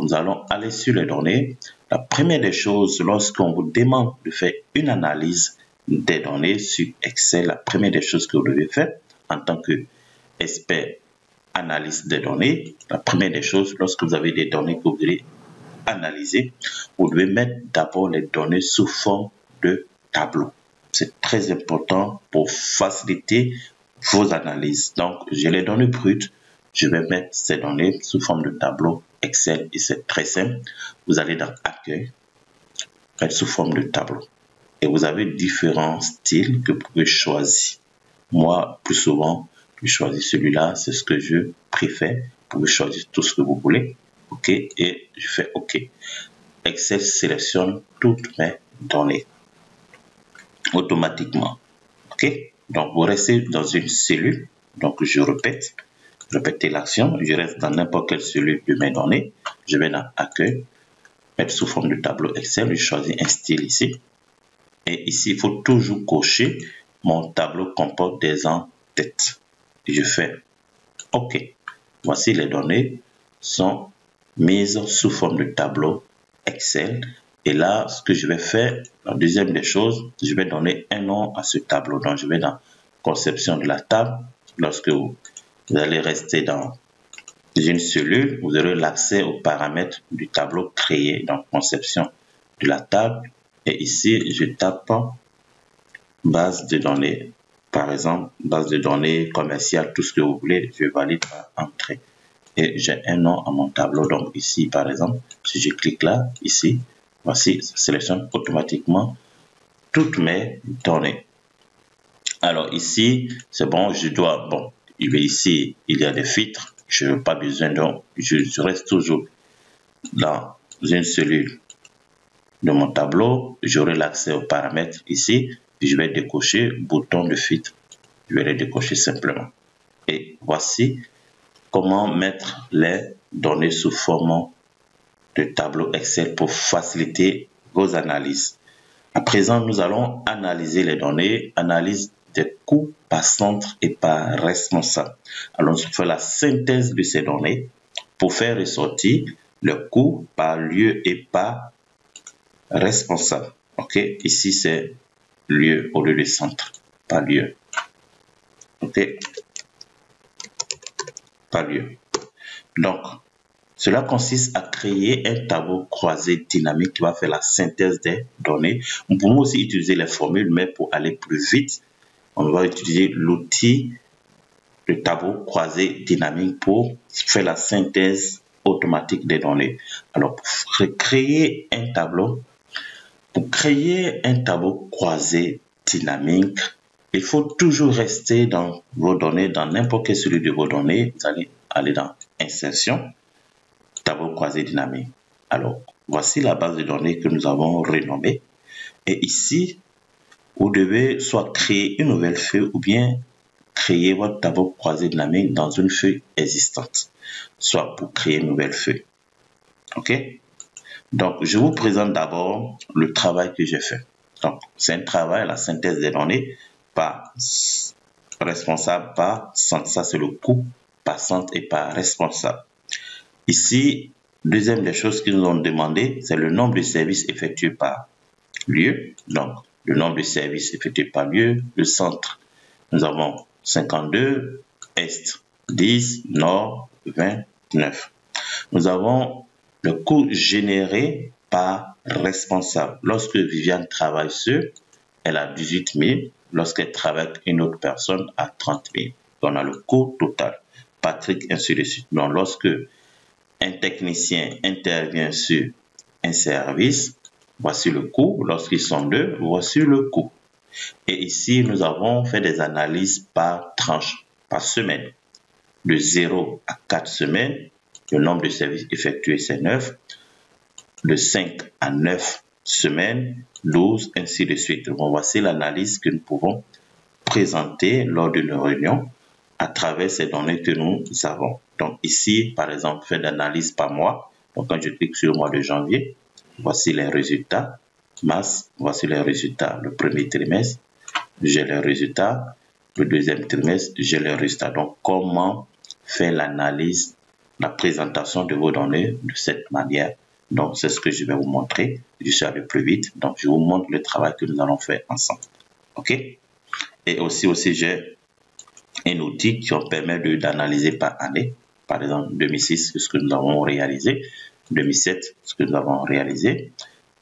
nous allons aller sur les données. La première des choses, lorsqu'on vous demande de faire une analyse des données sur Excel, la première des choses que vous devez faire en tant qu'expert analyse des données, la première des choses, lorsque vous avez des données que vous voulez analyser, vous devez mettre d'abord les données sous forme de tableau. C'est très important pour faciliter vos analyses. Donc, j'ai les données brutes. Je vais mettre ces données sous forme de tableau Excel et c'est très simple. Vous allez dans Accueil, mettre sous forme de tableau. Et vous avez différents styles que vous pouvez choisir. Moi, plus souvent, je choisis celui-là. C'est ce que je préfère. Vous pouvez choisir tout ce que vous voulez. OK. Et je fais OK. Excel sélectionne toutes mes données automatiquement. OK. Donc, vous restez dans une cellule. Donc, je répète. Répétez l'action. Je reste dans n'importe quelle cellule de mes données. Je vais dans Accueil, mettre sous forme de tableau Excel. Je choisis un style ici. Et ici, il faut toujours cocher mon tableau comporte des en-têtes. Je fais OK. Voici les données sont mises sous forme de tableau Excel. Et là, ce que je vais faire, la deuxième des choses, je vais donner un nom à ce tableau. Donc, je vais dans conception de la table. Lorsque vous allez rester dans une cellule, vous aurez l'accès aux paramètres du tableau créé. Donc, conception de la table. Et ici, je tape base de données. Par exemple, base de données commerciale, tout ce que vous voulez, je valide par entrée. Et j'ai un nom à mon tableau. Donc ici, par exemple, si je clique là, ici, voici, ça sélectionne automatiquement toutes mes données. Alors ici, c'est bon, ici, il y a des filtres. Je n'ai pas besoin, donc je reste toujours dans une cellule de mon tableau. J'aurai l'accès aux paramètres ici. Je vais décocher bouton de filtre. Je vais les décocher simplement. Et voici comment mettre les données sous forme de tableau Excel pour faciliter vos analyses. À présent, nous allons analyser les données, analyse des coûts par centre et par responsable. Alors, je fais la synthèse de ces données pour faire ressortir le coût par lieu et par responsable. OK, ici c'est lieu au lieu de centre, pas lieu. OK, pas lieu. Donc, cela consiste à créer un tableau croisé dynamique qui va faire la synthèse des données. Nous pouvons aussi utiliser les formules, mais pour aller plus vite, on va utiliser l'outil de tableau croisé dynamique pour faire la synthèse automatique des données. Alors, pour créer un tableau croisé dynamique, il faut toujours rester dans vos données, dans n'importe quelle cellule de vos données. Vous allez aller dans Insertion, tableau croisé dynamique. Alors, voici la base de données que nous avons renommée. Et ici, vous devez soit créer une nouvelle feuille ou bien créer votre tableau croisé dynamique dans une feuille existante, soit pour créer une nouvelle feuille. OK? Donc, je vous présente d'abord le travail que j'ai fait. Donc, c'est un travail, la synthèse des données par responsable, par centre. Ça, c'est le coût par centre et par responsable. Ici, deuxième des choses qu'ils nous ont demandé, c'est le nombre de services effectués par lieu. Donc, le nombre de services effectués par lieu. Le centre, nous avons 52, Est 10, Nord 29. Nous avons le coût généré par responsable. Lorsque Viviane travaille seule, elle a 18 000. Lorsqu'elle travaille avec une autre personne, à 30 000. On a le coût total. Patrick, ainsi de suite. Donc, lorsque un technicien intervient sur un service, voici le coût. Lorsqu'ils sont deux, voici le coût. Et ici, nous avons fait des analyses par tranche, par semaine. De 0 à 4 semaines, le nombre de services effectués, c'est 9. De 5 à 9 semaines, 12, ainsi de suite. Donc, voici l'analyse que nous pouvons présenter lors d'une réunion à travers ces données que nous avons. Donc, ici, par exemple, fait d'analyse par mois. Donc, quand je clique sur le mois de janvier, voici les résultats. Mars, voici les résultats. Le premier trimestre, j'ai les résultats. Le deuxième trimestre, j'ai les résultats. Donc, comment faire l'analyse la présentation de vos données de cette manière. Donc, c'est ce que je vais vous montrer. Je suis allé plus vite. Donc, je vous montre le travail que nous allons faire ensemble. OK? Et aussi j'ai un outil qui va permettre d'analyser par année. Par exemple, 2006, ce que nous avons réalisé. 2007, ce que nous avons réalisé.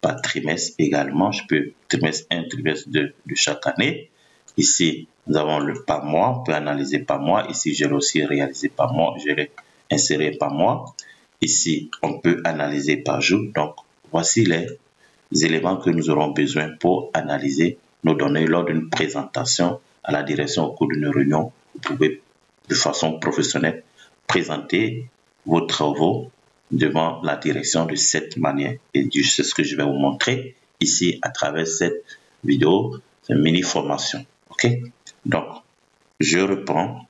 Par trimestre également. Je peux trimestre 1, trimestre 2 de chaque année. Ici, nous avons le par mois. On peut analyser par mois. Ici, je l'ai aussi réalisé par mois. Je l'ai inséré par mois. Ici, on peut analyser par jour. Donc, voici les éléments que nous aurons besoin pour analyser nos données lors d'une présentation à la direction au cours d'une réunion. Vous pouvez, de façon professionnelle, présenter vos travaux devant la direction de cette manière. Et c'est ce que je vais vous montrer ici à travers cette vidéo, cette mini formation. OK? Donc, je reprends.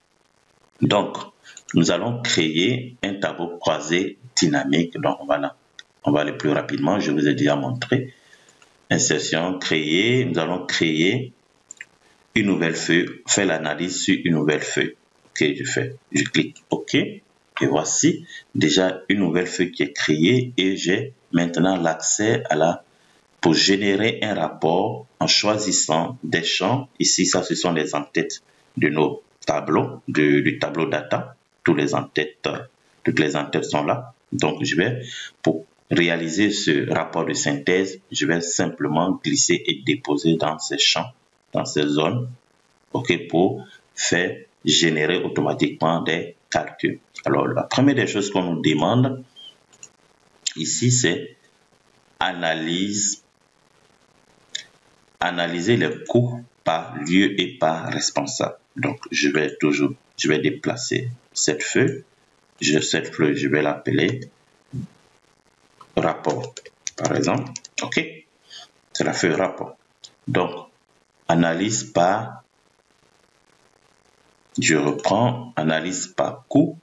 Donc, nous allons créer un tableau croisé dynamique. Donc, voilà. On va aller plus rapidement. Je vous ai déjà montré. Insertion, créer. Nous allons créer une nouvelle feuille. Faire l'analyse sur une nouvelle feuille. OK, je clique OK. Et voici déjà une nouvelle feuille qui est créée. Et j'ai maintenant l'accès à pour générer un rapport en choisissant des champs. Ici, ça, ce sont les en-têtes de nos tableaux, du tableau data. Toutes les en-têtes sont là. Donc, pour réaliser ce rapport de synthèse, je vais simplement glisser et déposer dans ces champs, dans ces zones, OK, pour faire générer automatiquement des calculs. Alors, la première des choses qu'on nous demande ici, c'est analyser les coûts par lieu et par responsable. Donc, je vais déplacer cette feuille. Cette feuille, je vais l'appeler rapport, par exemple. OK? C'est la feuille rapport. Donc, analyse par, je reprends, analyse par coût,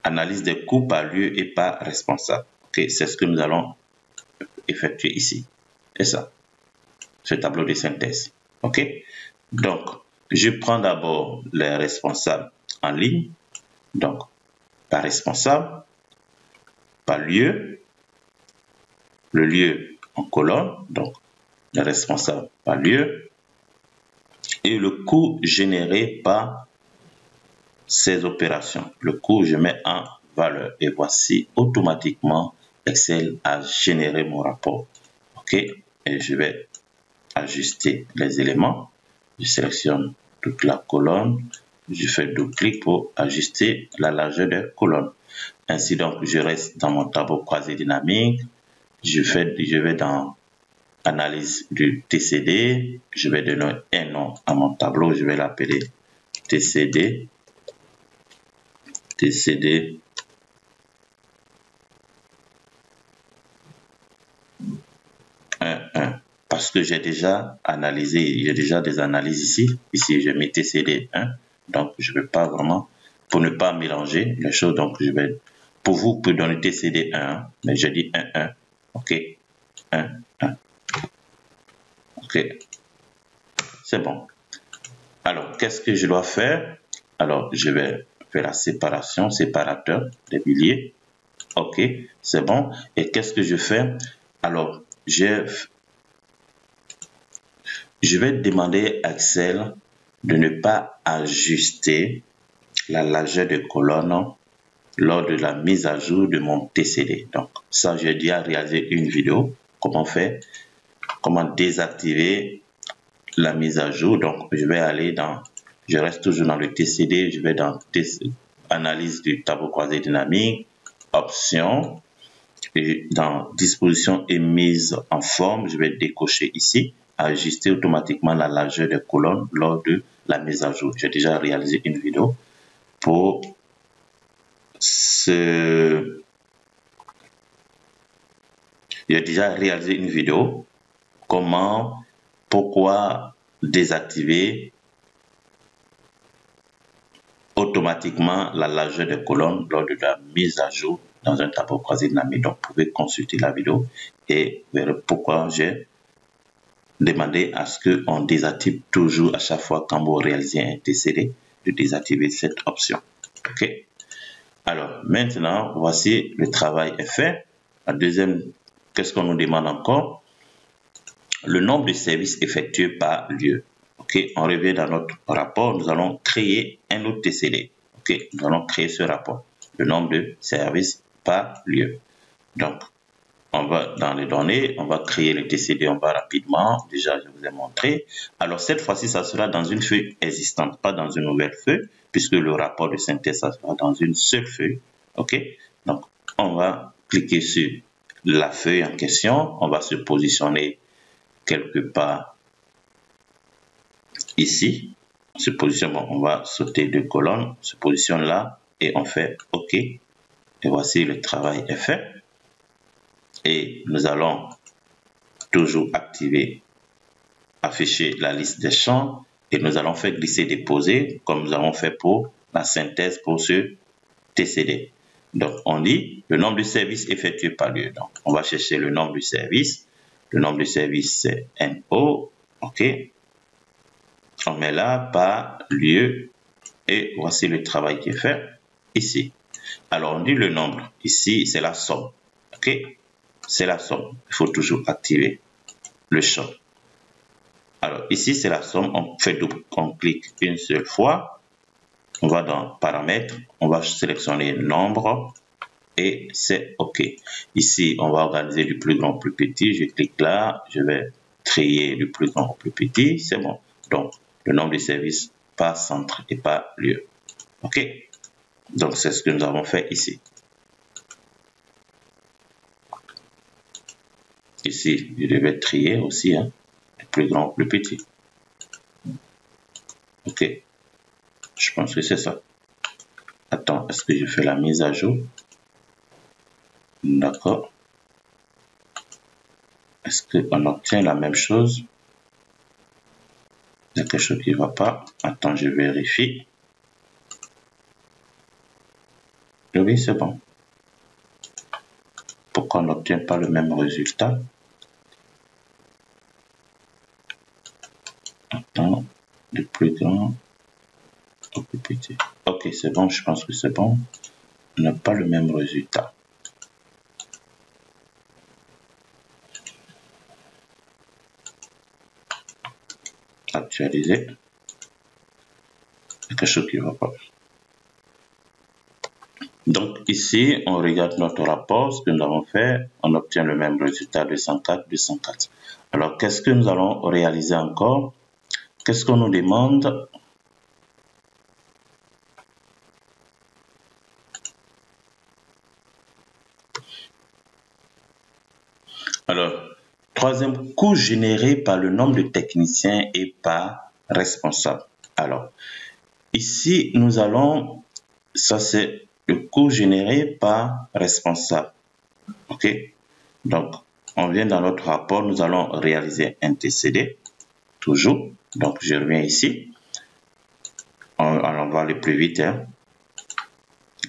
analyse des coûts par lieu et par responsable. OK? C'est ce que nous allons effectuer ici. C'est ça. Ce tableau de synthèse. OK? Donc, je prends d'abord les responsables en ligne. Donc, par responsable, par lieu, le lieu en colonne, donc le responsable par lieu, et le coût généré par ces opérations. Le coût, je mets en valeur. Et voici automatiquement Excel a généré mon rapport. OK? Et je vais ajuster les éléments. Je sélectionne toute la colonne. Je fais double-clic pour ajuster la largeur des colonnes. Ainsi donc, je reste dans mon tableau croisé dynamique. Je vais dans analyse du TCD. Je vais donner un nom à mon tableau. Je vais l'appeler TCD. TCD. Parce que j'ai déjà analysé, j'ai déjà des analyses ici. Ici, je mets TCD 1. Donc, je ne vais pas vraiment, pour ne pas mélanger les choses, donc pour vous, vous pouvez donner TCD 1, mais je dis 1. OK. 1. OK. C'est bon. Alors, qu'est-ce que je dois faire? Alors, je vais faire la séparation, séparateur des piliers. OK. C'est bon. Et qu'est-ce que je fais? Alors, je vais demander à Excel de ne pas ajuster la largeur de colonne lors de la mise à jour de mon TCD. Donc, ça, j'ai déjà réalisé une vidéo. Comment désactiver la mise à jour. Donc, je reste toujours dans le TCD. Je vais dans analyse du tableau croisé dynamique, options. Et dans disposition et mise en forme, je vais décocher ici, ajuster automatiquement la largeur des colonnes lors de la mise à jour. J'ai déjà réalisé une vidéo pour pourquoi désactiver automatiquement la largeur des colonnes lors de la mise à jour dans un tableau croisé dynamique. Donc, vous pouvez consulter la vidéo et verrez pourquoi j'ai demandé à ce qu'on désactive toujours à chaque fois quand vous réalisez un TCD, de désactiver cette option. OK? Alors, maintenant, voici le travail est fait. La deuxième, qu'est-ce qu'on nous demande encore? Le nombre de services effectués par lieu. Ok, on revient dans notre rapport, nous allons créer un autre TCD. Ok, nous allons créer ce rapport. Le nombre de services par lieu. Donc, on va dans les données, on va créer le TCD, on va rapidement, déjà je vous ai montré. Alors cette fois-ci, ça sera dans une feuille existante, pas dans une nouvelle feuille, puisque le rapport de synthèse, ça sera dans une seule feuille. Ok, donc on va cliquer sur la feuille en question, on va se positionner quelque part ici. On se positionne, bon, on va sauter 2 colonnes, on se positionne là et on fait OK. Et voici le travail est fait. Et nous allons toujours activer, afficher la liste des champs et nous allons faire glisser déposer comme nous avons fait pour la synthèse pour ce TCD. Donc on dit le nombre de services effectués par lieu. Donc on va chercher le nombre de services. Le nombre de services c'est NO. OK. On met là par lieu et voici le travail qui est fait ici. Alors on dit le nombre. Ici c'est la somme. OK. C'est la somme. Il faut toujours activer le champ. Alors ici c'est la somme, on fait double, on clique une seule fois, on va dans paramètres, on va sélectionner nombre et c'est OK. Ici on va organiser du plus grand au plus petit, je clique là, je vais trier du plus grand au plus petit, c'est bon. Donc le nombre de services par centre et par lieu. OK. Donc c'est ce que nous avons fait ici. Ici, je devais trier aussi, hein, du plus grand au plus petit. OK. Je pense que c'est ça. Attends, est-ce que je fais la mise à jour? D'accord. Est-ce qu'on obtient la même chose? Il y a quelque chose qui ne va pas. Attends, je vérifie. Oui, c'est bon. Pourquoi on n'obtient pas le même résultat? Attends, le plus grand au plus petit. Ok, c'est bon, je pense que c'est bon. On n'a pas le même résultat. Actualiser. Il y a quelque chose qui ne va pas. Donc ici, on regarde notre rapport, ce que nous avons fait, on obtient le même résultat de 104, 204. Alors, qu'est-ce que nous allons réaliser encore? Qu'est-ce qu'on nous demande? Alors, troisième coût généré par le nombre de techniciens et par responsable. Alors, ici, nous allons, ça c'est le coût généré par responsable. OK? Donc, on vient dans notre rapport, nous allons réaliser un TCD, toujours. Donc, je reviens ici. On va le plus vite, hein.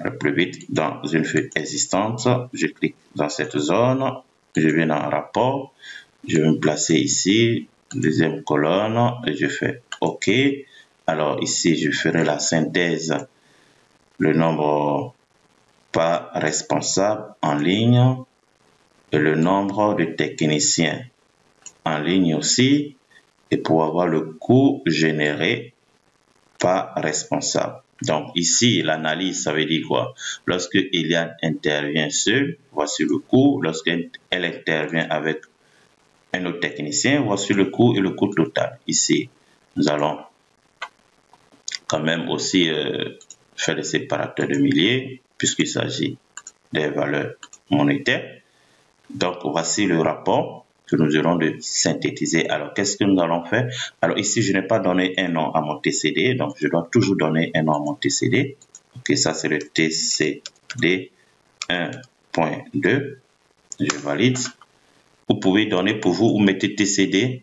Le plus vite dans une feuille existante. Je clique dans cette zone. Je viens dans rapport. Je vais me placer ici, deuxième colonne, et je fais OK. Alors, ici, je ferai la synthèse, le nombre par responsable en ligne et le nombre de techniciens en ligne aussi, et pour avoir le coût généré par responsable. Donc ici, l'analyse, ça veut dire quoi? Lorsque Eliane intervient seule, voici le coût. Lorsqu'elle intervient avec un autre technicien, voici le coût et le coût total. Ici, nous allons quand même aussi faire des séparateurs de milliers, puisqu'il s'agit des valeurs monétaires. Donc voici le rapport que nous aurons de synthétiser. Alors, qu'est-ce que nous allons faire? Alors, ici, je n'ai pas donné un nom à mon TCD, donc je dois toujours donner un nom à mon TCD. Ok, ça, c'est le TCD 1.2. Je valide. Vous pouvez donner pour vous, vous mettez TCD,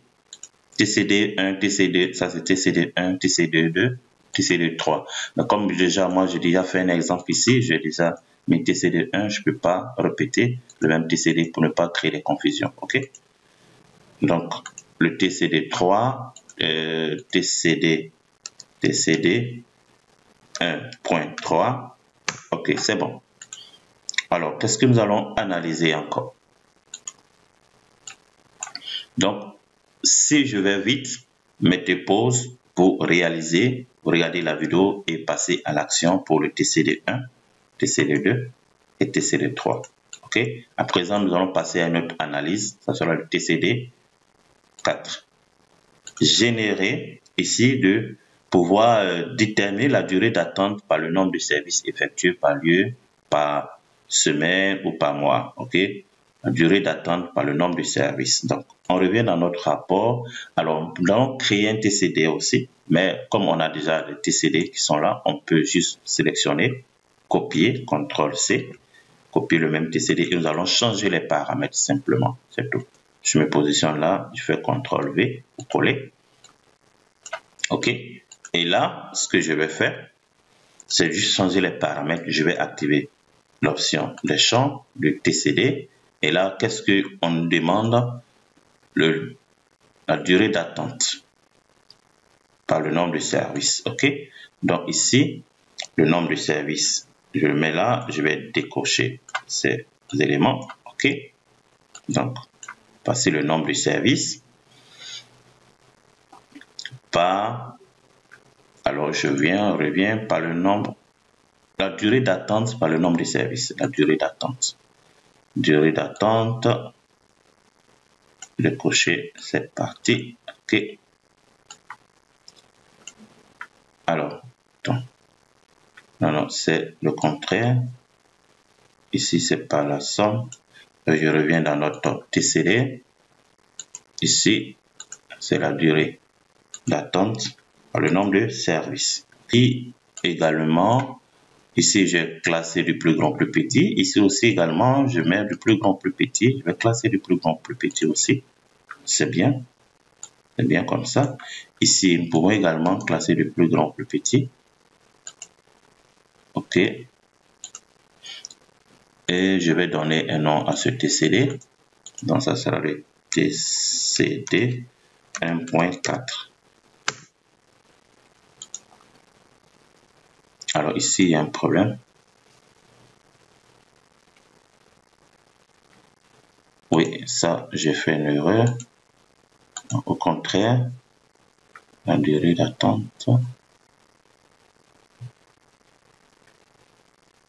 TCD1, TCD, ça c'est TCD1, TCD2, TCD3. Mais comme déjà, moi, j'ai déjà fait un exemple ici, j'ai déjà mis TCD1, je ne peux pas répéter le même TCD pour ne pas créer des confusions. Ok? Donc, le TCD3, TCD 1.3, Ok, c'est bon. Alors, qu'est-ce que nous allons analyser encore? Donc, si je vais vite, mettez pause pour réaliser, regarder la vidéo et passer à l'action pour le TCD1, TCD2 et TCD3. Ok. À présent, nous allons passer à une autre analyse. Ça sera le TCD4. Générer ici de pouvoir déterminer la durée d'attente par le nombre de services effectués par lieu, par semaine ou par mois. Ok. La durée d'attente par le nombre de services. Donc, on revient dans notre rapport. Alors, nous allons créer un TCD aussi. Mais comme on a déjà les TCD qui sont là, on peut juste sélectionner, copier, CTRL-C, copier le même TCD et nous allons changer les paramètres simplement. C'est tout. Je me positionne là, je fais CTRL-V pour coller. OK. Et là, ce que je vais faire, c'est juste changer les paramètres. Je vais activer l'option des champs du TCD. Et là, qu'est-ce qu'on nous demande? La durée d'attente par le nombre de services. OK. Donc ici, le nombre de services, je le mets là, je vais décocher ces éléments. OK. Donc, passer le nombre de services par, alors je reviens par le nombre, la durée d'attente par le nombre de services. La durée d'attente. Durée d'attente, décocher cette partie. OK. Alors, non, c'est le contraire. Ici, c'est pas la somme. Je reviens dans notre TCD. Ici, c'est la durée d'attente par le nombre de services. Puis également, ici, j'ai classé du plus grand plus petit. Ici aussi également, je mets du plus grand plus petit. Je vais classer du plus grand plus petit aussi. C'est bien. C'est bien comme ça. Ici, nous pouvons également classer du plus grand plus petit. OK. Et je vais donner un nom à ce TCD. Donc, ça sera le TCD 1.4. Alors, ici, il y a un problème. Oui, ça, j'ai fait une erreur. Donc, au contraire, la durée d'attente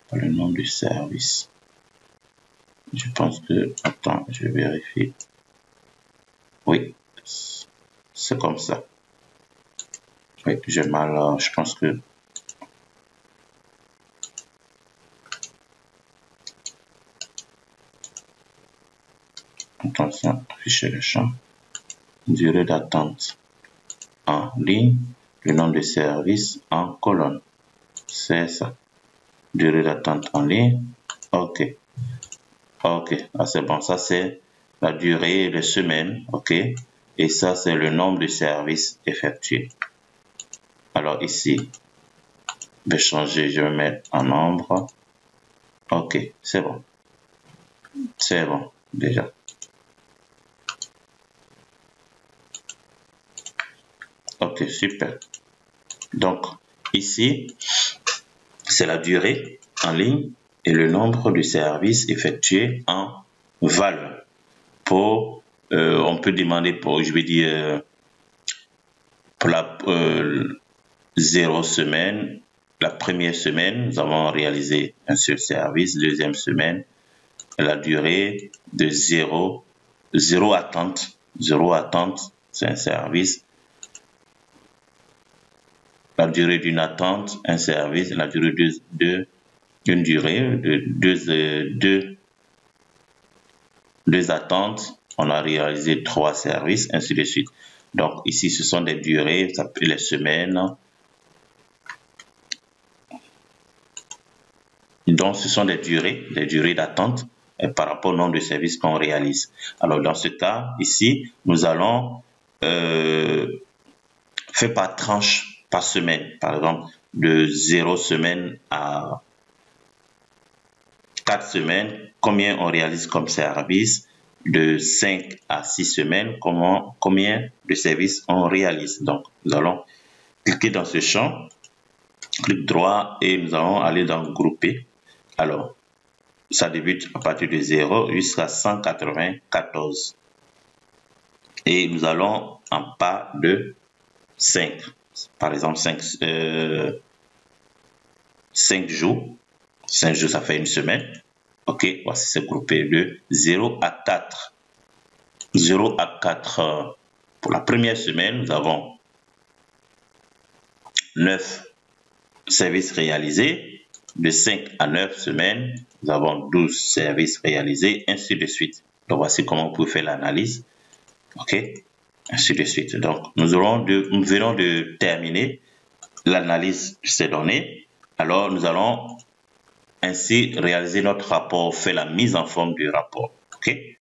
par le nombre de services. Je pense que, attends, je vérifie. Oui, c'est comme ça. Oui, j'ai mal, je pense que attention, afficher le champ. Durée d'attente en ligne, le nombre de services en colonne. C'est ça. Durée d'attente en ligne. OK. OK. Ah, c'est bon. Ça, c'est la durée de semaine. OK. Et ça, c'est le nombre de services effectués. Alors ici, je vais changer, je vais mettre en nombre. OK. C'est bon. C'est bon, déjà. Ok, super. Donc, ici, c'est la durée en ligne et le nombre de services effectués en valeur. Pour, on peut demander pour, je vais dire, pour la 0 semaine, la première semaine, nous avons réalisé un seul service. Deuxième semaine, la durée de 0 attente. 0 attente, c'est un service. La durée d'une attente, un service, la durée d'une durée de deux attentes, on a réalisé 3 services, ainsi de suite. Donc ici, ce sont des durées, ça peut être les semaines. Donc ce sont des durées d'attente par rapport au nombre de services qu'on réalise. Alors dans ce cas, ici, nous allons faire par tranche par semaine, par exemple de 0 semaine à 4 semaines, combien on réalise comme service, de 5 à 6 semaines, combien de services on réalise. Donc nous allons cliquer dans ce champ, clic droit et nous allons aller dans grouper. Alors, ça débute à partir de 0 jusqu'à 194. Et nous allons en pas de 5. Par exemple, 5 jours. 5 jours, ça fait une semaine. OK, voici ce groupé de 0 à 4. 0 à 4. Pour la première semaine, nous avons 9 services réalisés. De 5 à 9 semaines, nous avons 12 services réalisés, ainsi de suite. Donc, voici comment vous pouvez faire l'analyse. OK, ainsi de suite. Donc, nous venons de terminer l'analyse de ces données. Alors, nous allons ainsi réaliser notre rapport, faire la mise en forme du rapport. OK.